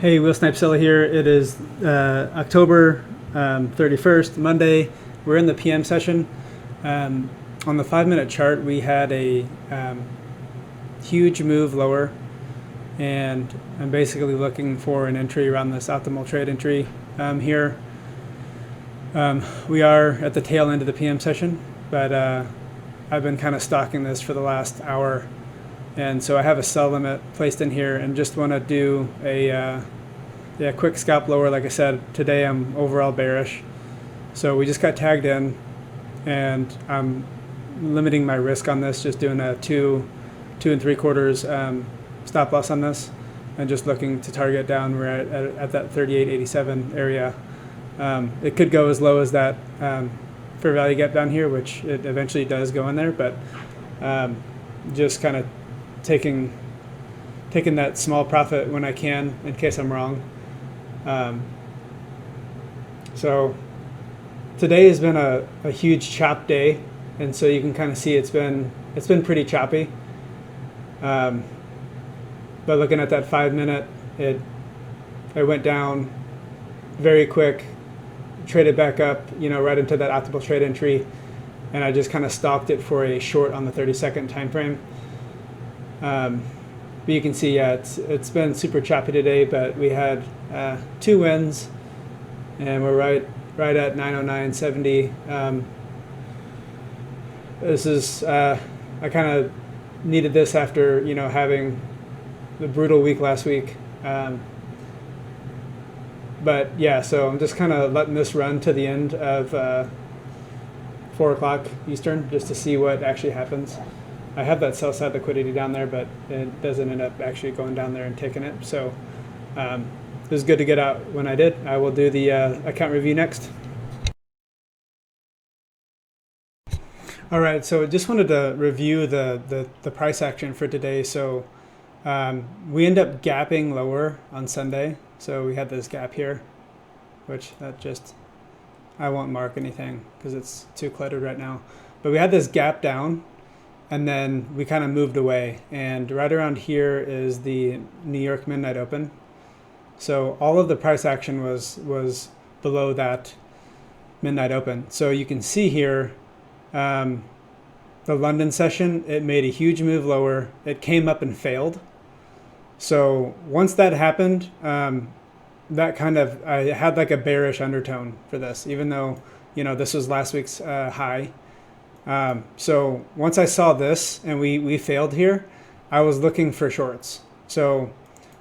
Hey, Will Snipesilla here. It is October 31st, Monday. We're in the PM session. On the 5-minute chart, we had a huge move lower, and I'm basically looking for an entry around this optimal trade entry here. We are at the tail end of the PM session, but I've been kind of stalking this for the last hour. And so I have a sell limit placed in here and just want to do a quick scalp lower. Like I said, today I'm overall bearish. So we just got tagged in, and I'm limiting my risk on this, just doing a 2 3/4 stop loss on this, and just looking to target down. We're at that 38.87 area. It could go as low as that fair value gap down here, which it eventually does go in there, but just kind of taking that small profit when I can in case I'm wrong. So today has been a huge chop day, and so you can kind of see it's been pretty choppy. But looking at that 5-minute, it went down very quick, traded back up, right into that optimal trade entry, and I just kind of stalked it for a short on the 30-second time frame. But you can see, it's been super choppy today, but we had 2 wins, and we're right at 909.70. This is I kind of needed this after having the brutal week last week. But yeah, so I'm just kind of letting this run to the end of 4 o'clock Eastern just to see what actually happens. I have that sell side liquidity down there, but it doesn't end up actually going down there and taking it. So it was good to get out when I did. I will do the account review next. All right, so just wanted to review the price action for today. So we end up gapping lower on Sunday. So we had this gap here, which I won't mark anything because it's too cluttered right now. But we had this gap down, and then we kind of moved away, and right around here is the New York Midnight Open. So all of the price action was below that Midnight Open. So you can see here, the London session, it made a huge move lower. It came up and failed. So once that happened, that kind of, I had like a bearish undertone for this, even though, this was last week's high. So once I saw this and we failed here, I was looking for shorts. So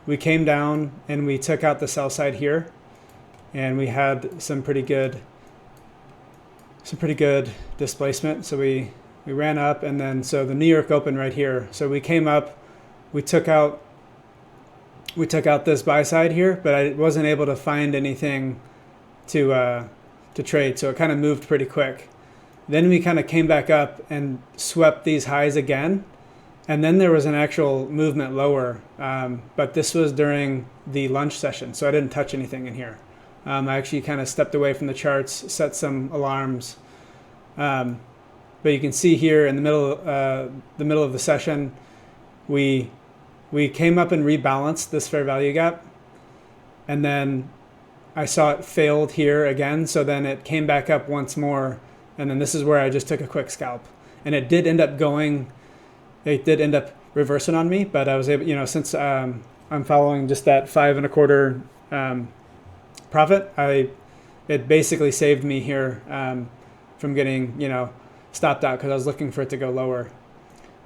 we came down and we took out the sell side here, and we had some pretty good displacement. So we ran up, and then so the New York Open right here. So we came up, we took out this buy side here, but I wasn't able to find anything to trade. So it kind of moved pretty quick. Then we kind of came back up and swept these highs again. And then there was an actual movement lower. But this was during the lunch session, so I didn't touch anything in here. I actually kind of stepped away from the charts, set some alarms. But you can see here in the middle of the session, we came up and rebalanced this fair value gap. And then I saw it failed here again. So then it came back up once more. And then this is where I just took a quick scalp, and it did end up reversing on me, but I was able, since I'm following just that 5 1/4 profit, it basically saved me here from getting, stopped out because I was looking for it to go lower.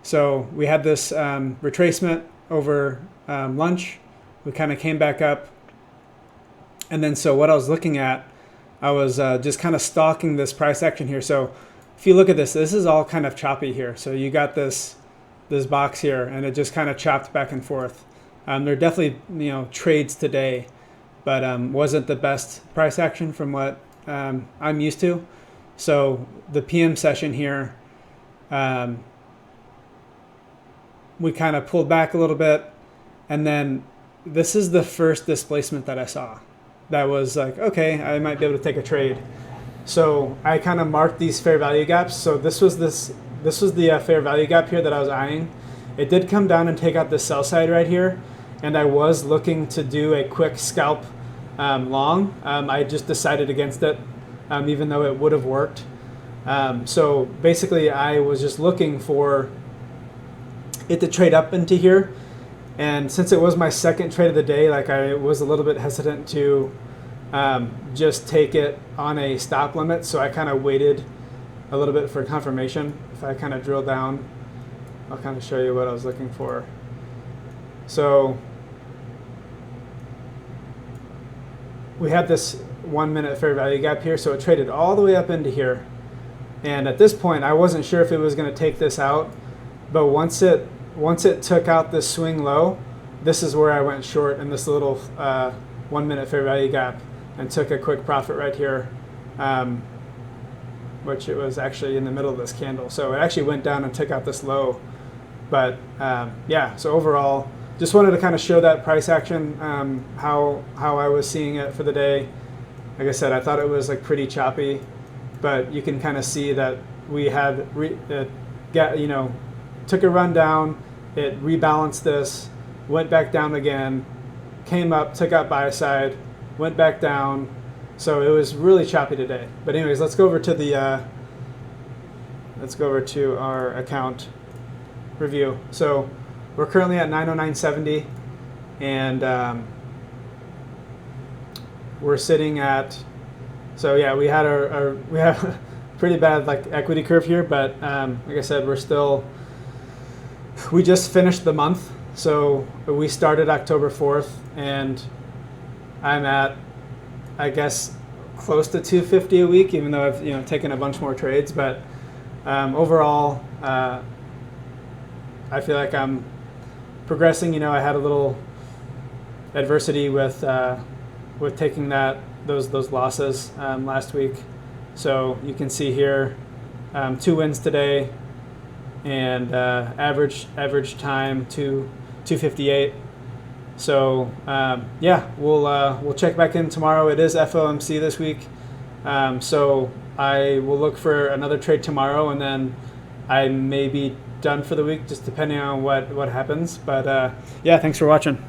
So we had this retracement over lunch. We kind of came back up, and then so what I was looking at, I was just kind of stalking this price action here. So if you look at this is all kind of choppy here. So you got this box here, and it just kind of chopped back and forth. There are definitely trades today, but wasn't the best price action from what I'm used to. So the PM session here, we kind of pulled back a little bit, and then this is the first displacement that I saw. That was like, okay, I might be able to take a trade. So I kind of marked these fair value gaps. So this was the fair value gap here that I was eyeing. It did come down and take out the sell side right here, and I was looking to do a quick scalp long. I just decided against it, even though it would have worked. So basically, I was just looking for it to trade up into here. And since it was my second trade of the day, like I was a little bit hesitant to just take it on a stop limit. So I kind of waited a little bit for confirmation. If I kind of drill down, I'll kind of show you what I was looking for. So we had this 1 minute fair value gap here. So it traded all the way up into here. And at this point, I wasn't sure if it was going to take this out. But once it took out this swing low, this is where I went short in this little 1 minute fair value gap and took a quick profit right here, which it was actually in the middle of this candle. So it actually went down and took out this low. But yeah, so overall, just wanted to kind of show that price action, how I was seeing it for the day. Like I said, I thought it was like pretty choppy, but you can kind of see that we had took a run down, it rebalanced this, went back down again, came up, took out buy side, went back down. So it was really choppy today. But anyways, let's go over to our account review. So we're currently at 909.70, and we're sitting at. So yeah, we have a pretty bad like equity curve here, but like I said, we just finished the month. So we started October 4th, and I'm at, I guess, close to 250 a week, even though I've taken a bunch more trades. But overall, I feel like I'm progressing. I had a little adversity with taking those losses last week. So you can see here, 2 wins today, and average time to 258. So yeah, we'll check back in tomorrow. It is FOMC this week, so I will look for another trade tomorrow, and then I may be done for the week, just depending on what happens. But yeah, thanks for watching.